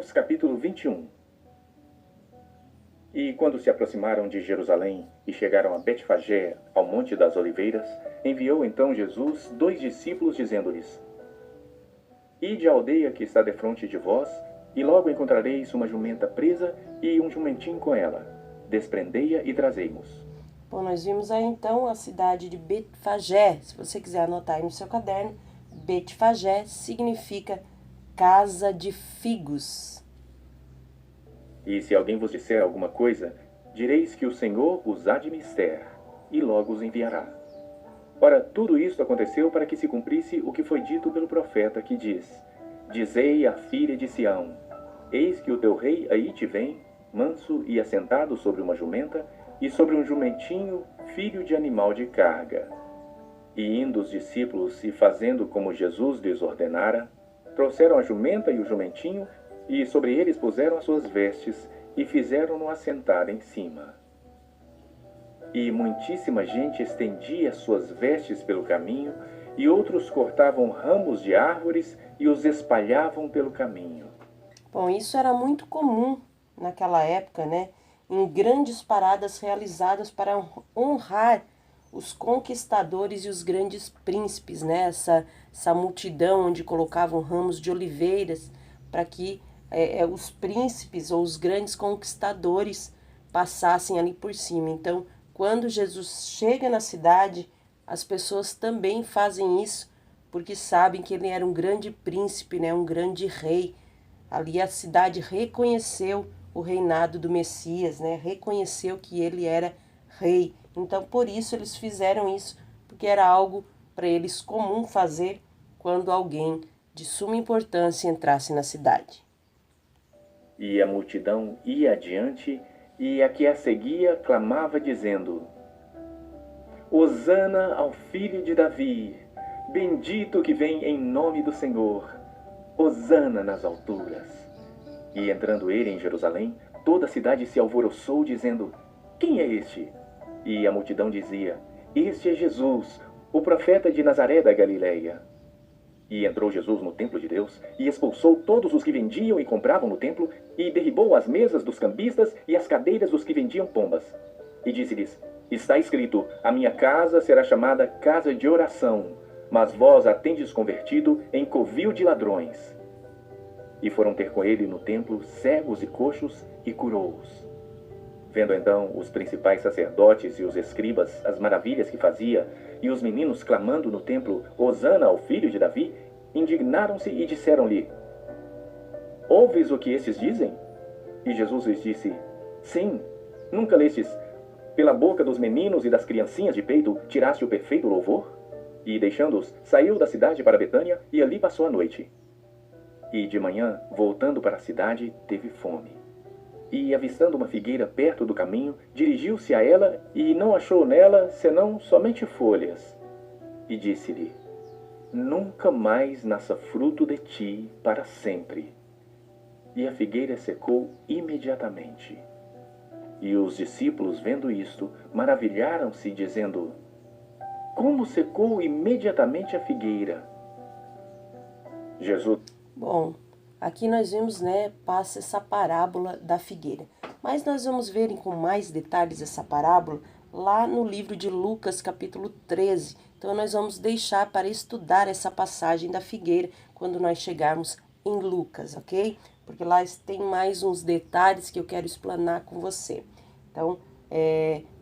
Mateus capítulo 21. E quando se aproximaram de Jerusalém e chegaram a Betfagé, ao Monte das Oliveiras, enviou então Jesus 2 discípulos, dizendo-lhes: Ide à aldeia que está defronte de vós, e logo encontrareis uma jumenta presa e um jumentinho com ela. Desprendei-a e trazei-mos. Bom, nós vimos aí então a cidade de Betfagé. Se você quiser anotar aí no seu caderno, Betfagé significa casa de figos. E se alguém vos disser alguma coisa, direis que o Senhor os há de mister, e logo os enviará. Ora, tudo isto aconteceu para que se cumprisse o que foi dito pelo profeta, que diz: Dizei à filha de Sião: Eis que o teu rei aí te vem, manso e assentado sobre uma jumenta, e sobre um jumentinho, filho de animal de carga. E indo os discípulos, e fazendo como Jesus lhes ordenara, trouxeram a jumenta e o jumentinho, e sobre eles puseram as suas vestes, e fizeram-no assentar em cima. E muitíssima gente estendia as suas vestes pelo caminho, e outros cortavam ramos de árvores e os espalhavam pelo caminho. Bom, isso era muito comum naquela época, né? Em grandes paradas realizadas para honrar os conquistadores e os grandes príncipes, né? Essa multidão onde colocavam ramos de oliveiras para que os príncipes ou os grandes conquistadores passassem ali por cima. Então, quando Jesus chega na cidade, as pessoas também fazem isso, porque sabem que ele era um grande príncipe, né? Um grande rei. Ali a cidade reconheceu o reinado do Messias, né? Reconheceu que ele era rei. Então, por isso eles fizeram isso, porque era algo para eles comum fazer quando alguém de suma importância entrasse na cidade. E a multidão ia adiante, e a que a seguia clamava, dizendo: Hosana ao filho de Davi, bendito que vem em nome do Senhor, Hosana nas alturas. E entrando ele em Jerusalém, toda a cidade se alvoroçou, dizendo: Quem é este? E a multidão dizia: Este é Jesus, o profeta de Nazaré da Galileia. E entrou Jesus no templo de Deus, e expulsou todos os que vendiam e compravam no templo, e derribou as mesas dos cambistas e as cadeiras dos que vendiam pombas. E disse-lhes: Está escrito, a minha casa será chamada casa de oração, mas vós a tendes convertido em covil de ladrões. E foram ter com ele no templo cegos e coxos, e curou-os. Vendo então os principais sacerdotes e os escribas as maravilhas que fazia, e os meninos clamando no templo, Hosana ao filho de Davi, indignaram-se e disseram-lhe: Ouves o que estes dizem? E Jesus lhes disse: Sim, nunca lestes: Pela boca dos meninos e das criancinhas de peito tiraste o perfeito louvor? E deixando-os, saiu da cidade para Betânia, e ali passou a noite. E de manhã, voltando para a cidade, teve fome. E, avistando uma figueira perto do caminho, dirigiu-se a ela e não achou nela senão somente folhas. E disse-lhe: Nunca mais nasça fruto de ti para sempre. E a figueira secou imediatamente. E os discípulos, vendo isto, maravilharam-se, dizendo: Como secou imediatamente a figueira? Jesus. Bom, aqui nós vemos, né, passa essa parábola da figueira. Mas nós vamos ver com mais detalhes essa parábola lá no livro de Lucas, capítulo 13. Então nós vamos deixar para estudar essa passagem da figueira quando nós chegarmos em Lucas, ok? Porque lá tem mais uns detalhes que eu quero explanar com você. Então,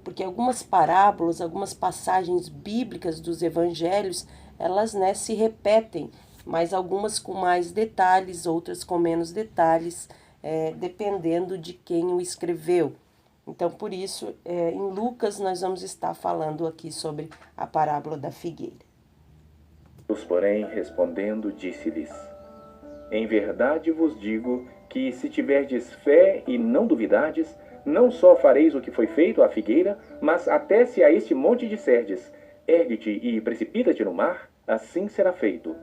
porque algumas parábolas, algumas passagens bíblicas dos evangelhos, elas, né, se repetem, mas algumas com mais detalhes, outras com menos detalhes, dependendo de quem o escreveu. Então, por isso, em Lucas, nós vamos estar falando aqui sobre a parábola da figueira. Jesus, porém, respondendo, disse-lhes: Em verdade vos digo que, se tiverdes fé e não duvidardes, não só fareis o que foi feito à figueira, mas até se a este monte disserdes: Ergue-te e precipita-te no mar, assim será feito.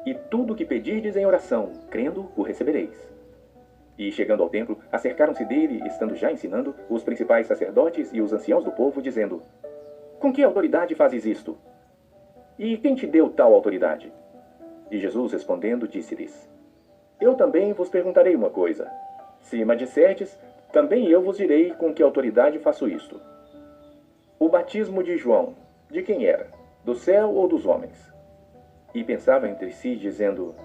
E tudo o que pedirdes em oração, crendo, o recebereis. E, chegando ao templo, acercaram-se dele, estando já ensinando, os principais sacerdotes e os anciãos do povo, dizendo: Com que autoridade fazes isto? E quem te deu tal autoridade? E Jesus, respondendo, disse-lhes: Eu também vos perguntarei uma coisa. Se me disserdes, também eu vos direi com que autoridade faço isto. O batismo de João, de quem era? Do céu ou dos homens? E pensava entre si, dizendo: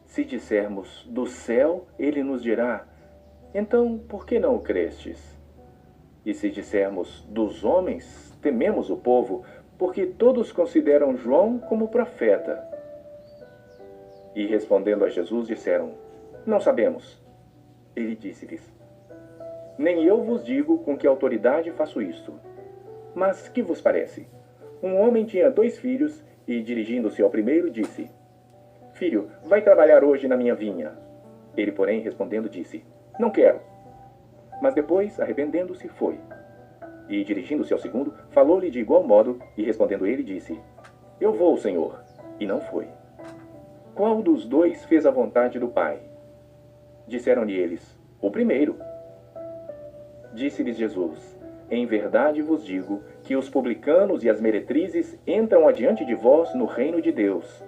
se dissermos do céu, ele nos dirá: então por que não o crestes? E se dissermos dos homens, tememos o povo, porque todos consideram João como profeta. E respondendo a Jesus, disseram: não sabemos. Ele disse-lhes: nem eu vos digo com que autoridade faço isto. Mas que vos parece? Um homem tinha 2 filhos, e dirigindo-se ao primeiro, disse: filho, vai trabalhar hoje na minha vinha. Ele, porém, respondendo, disse: não quero. Mas depois, arrependendo-se, foi. E dirigindo-se ao segundo, falou-lhe de igual modo, e respondendo ele, disse: eu vou, Senhor. E não foi. Qual dos 2 fez a vontade do Pai? Disseram-lhe eles: o primeiro. Disse-lhes Jesus: em verdade vos digo que os publicanos e as meretrizes entram adiante de vós no reino de Deus.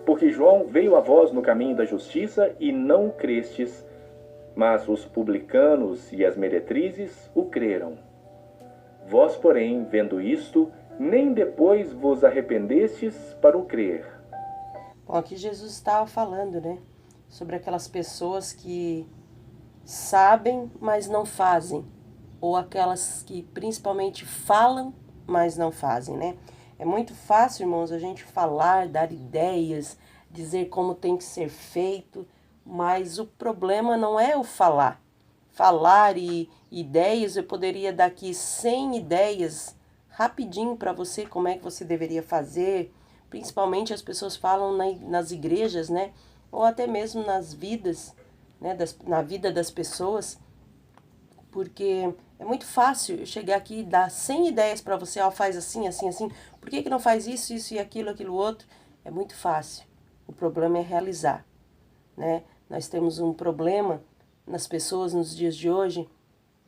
Porque João veio a vós no caminho da justiça e não o crestes, mas os publicanos e as meretrizes o creram. Vós, porém, vendo isto, nem depois vos arrependestes para o crer. Bom, aqui Jesus estava falando, né? Sobre aquelas pessoas que sabem, mas não fazem. Ou aquelas que principalmente falam, mas não fazem, né? É muito fácil, irmãos, a gente falar, dar ideias, dizer como tem que ser feito, mas o problema não é o falar. Falar e ideias, eu poderia dar aqui 100 ideias rapidinho para você, como é que você deveria fazer. Principalmente as pessoas falam nas igrejas, né? Ou até mesmo nas vidas, né? Na vida das pessoas. Porque é muito fácil eu chegar aqui e dar 100 ideias para você, ó, faz assim, assim, assim. Por que não faz isso, isso e aquilo, aquilo outro? É muito fácil. O problema é realizar, né? Nós temos um problema nas pessoas nos dias de hoje,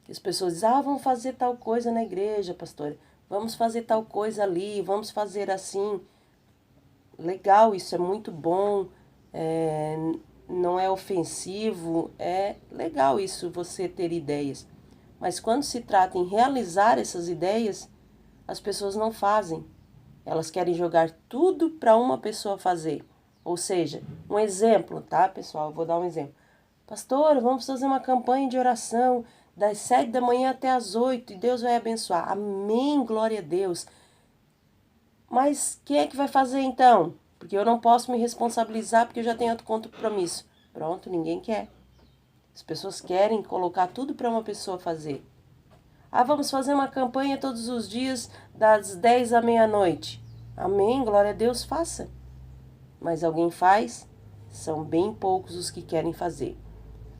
que as pessoas dizem: vamos fazer tal coisa na igreja, pastora. Vamos fazer tal coisa ali, vamos fazer assim. Legal, isso é muito bom, não é ofensivo, é legal isso, você ter ideias. Mas quando se trata em realizar essas ideias, as pessoas não fazem. Elas querem jogar tudo para uma pessoa fazer. Ou seja, um exemplo, tá, pessoal? Eu vou dar um exemplo. Pastor, vamos fazer uma campanha de oração das 7 da manhã até as 8 e Deus vai abençoar. Amém, glória a Deus. Mas quem é que vai fazer então? Porque eu não posso me responsabilizar porque eu já tenho outro compromisso. Pronto, ninguém quer. As pessoas querem colocar tudo para uma pessoa fazer. Vamos fazer uma campanha todos os dias das 10 à meia-noite. Amém, glória a Deus, faça. Mas alguém faz? São bem poucos os que querem fazer.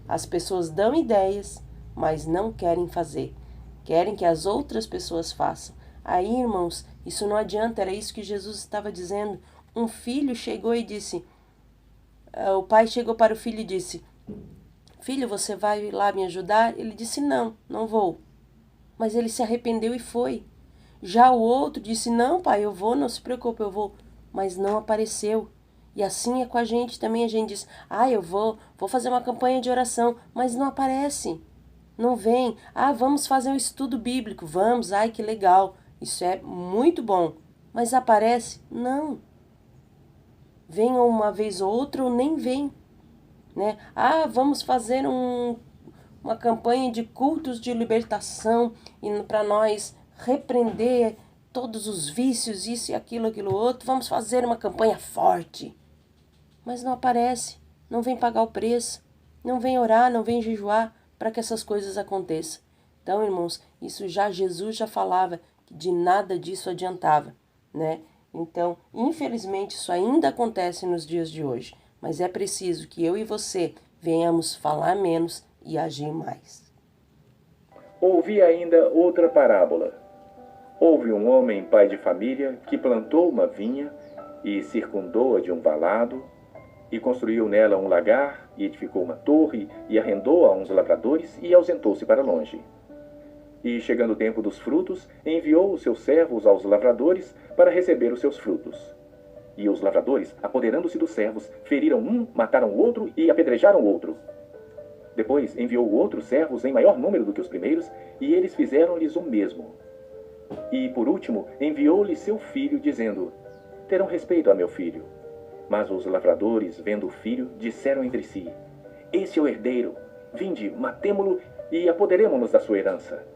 As pessoas dão ideias, mas não querem fazer. Querem que as outras pessoas façam. Aí, irmãos, isso não adianta, era isso que Jesus estava dizendo. Um filho chegou e disse, o pai chegou para o filho e disse: filho, você vai lá me ajudar? Ele disse: não, não vou. Mas ele se arrependeu e foi. Já o outro disse: não, pai, eu vou, não se preocupe, eu vou. Mas não apareceu. E assim é com a gente também. A gente diz: eu vou fazer uma campanha de oração, mas não aparece. Não vem. Vamos fazer um estudo bíblico. Vamos, que legal. Isso é muito bom. Mas aparece? Não. Vem uma vez ou outra ou nem vem. Né? Vamos fazer uma campanha de cultos de libertação e para nós repreender todos os vícios, isso e aquilo, aquilo outro. Vamos fazer uma campanha forte. Mas não aparece, não vem pagar o preço, não vem orar, não vem jejuar para que essas coisas aconteçam. Então, irmãos, Jesus já falava que de nada disso adiantava, né? Então, infelizmente, isso ainda acontece nos dias de hoje. Mas é preciso que eu e você venhamos falar menos e agir mais. Ouvi ainda outra parábola. Houve um homem, pai de família, que plantou uma vinha e circundou-a de um valado, e construiu nela um lagar, e edificou uma torre, e arrendou a uns lavradores, e ausentou-se para longe. E, chegando o tempo dos frutos, enviou os seus servos aos lavradores para receber os seus frutos. E os lavradores, apoderando-se dos servos, feriram um, mataram o outro e apedrejaram o outro. Depois enviou outros servos em maior número do que os primeiros, e eles fizeram-lhes o mesmo. E, por último, enviou-lhe seu filho, dizendo: terão respeito a meu filho. Mas os lavradores, vendo o filho, disseram entre si: este é o herdeiro. Vinde, matemo-lo e apoderemo-nos da sua herança.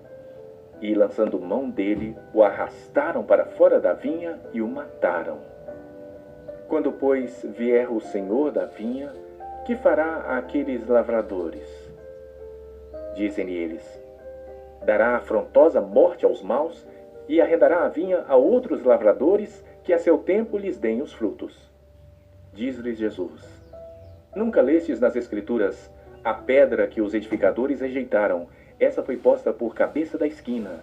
E, lançando mão dele, o arrastaram para fora da vinha e o mataram. Quando, pois, vier o senhor da vinha, que fará àqueles lavradores? Dizem-lhe eles: dará afrontosa morte aos maus e arrendará a vinha a outros lavradores que a seu tempo lhes deem os frutos. Diz-lhes Jesus: nunca lestes nas Escrituras: a pedra que os edificadores rejeitaram, essa foi posta por cabeça da esquina.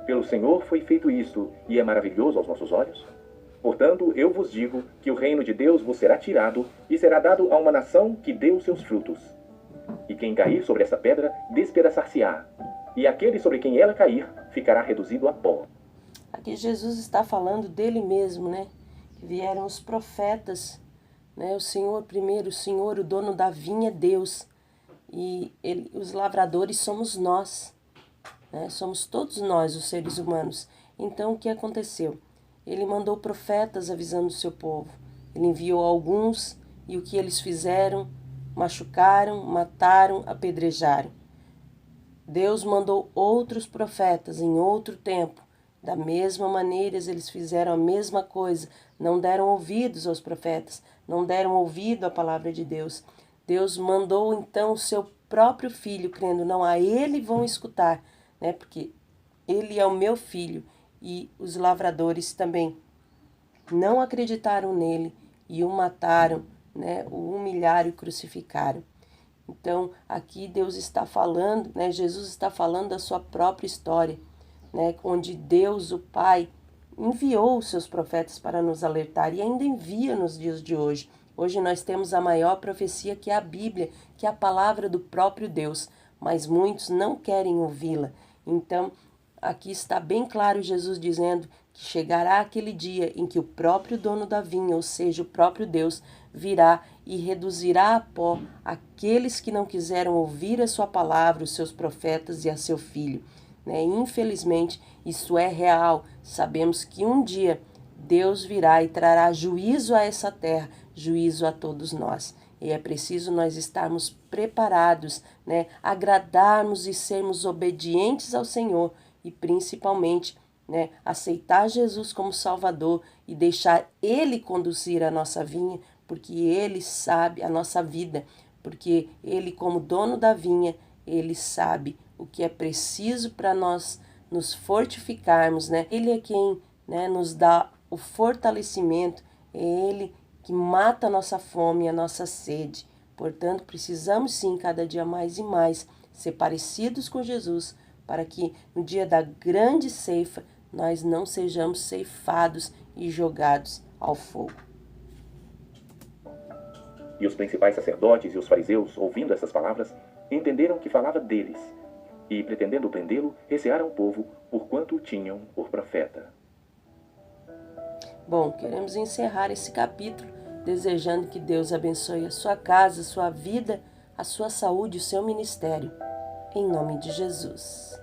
Pelo Senhor foi feito isto, e é maravilhoso aos nossos olhos? Portanto, eu vos digo que o reino de Deus vos será tirado e será dado a uma nação que dê os seus frutos. E quem cair sobre essa pedra, despedaçar-se-á, e aquele sobre quem ela cair, ficará reduzido a pó. Aqui Jesus está falando dele mesmo, né? Que vieram os profetas, né? O Senhor primeiro, o Senhor, o dono da vinha, Deus. E os lavradores somos nós, né? Somos todos nós, os seres humanos. Então, o que aconteceu? Ele mandou profetas avisando o seu povo. Ele enviou alguns, e o que eles fizeram? Machucaram, mataram, apedrejaram. Deus mandou outros profetas em outro tempo. Da mesma maneira, eles fizeram a mesma coisa. Não deram ouvidos aos profetas, não deram ouvido à palavra de Deus. Deus mandou então o seu próprio filho, crendo, não, a ele vão escutar, né? Porque ele é o meu filho. E os lavradores também não acreditaram nele e o mataram, né? O humilharam e crucificaram. Então, aqui Deus está falando, né? Jesus está falando da sua própria história, né? Onde Deus, o Pai, enviou os seus profetas para nos alertar e ainda envia nos dias de hoje. Hoje nós temos a maior profecia, que é a Bíblia, que é a palavra do próprio Deus, mas muitos não querem ouvi-la. Então, aqui está bem claro Jesus dizendo que chegará aquele dia em que o próprio dono da vinha, ou seja, o próprio Deus, virá e reduzirá a pó aqueles que não quiseram ouvir a sua palavra, os seus profetas e a seu filho, né? Infelizmente, isso é real. Sabemos que um dia Deus virá e trará juízo a essa terra, juízo a todos nós. E é preciso nós estarmos preparados, né? Agradarmos e sermos obedientes ao Senhor e principalmente, né, aceitar Jesus como Salvador e deixar Ele conduzir a nossa vinha, porque Ele sabe a nossa vida, porque Ele, como dono da vinha, Ele sabe o que é preciso para nós nos fortificarmos, né? Ele é quem, né, nos dá o fortalecimento, é Ele que mata a nossa fome e a nossa sede. Portanto, precisamos sim, cada dia mais e mais, ser parecidos com Jesus, para que no dia da grande ceifa nós não sejamos ceifados e jogados ao fogo. E os principais sacerdotes e os fariseus, ouvindo essas palavras, entenderam que falava deles, e, pretendendo prendê-lo, recearam o povo, porquanto o tinham por profeta. Bom, queremos encerrar esse capítulo desejando que Deus abençoe a sua casa, a sua vida, a sua saúde, o seu ministério. Em nome de Jesus.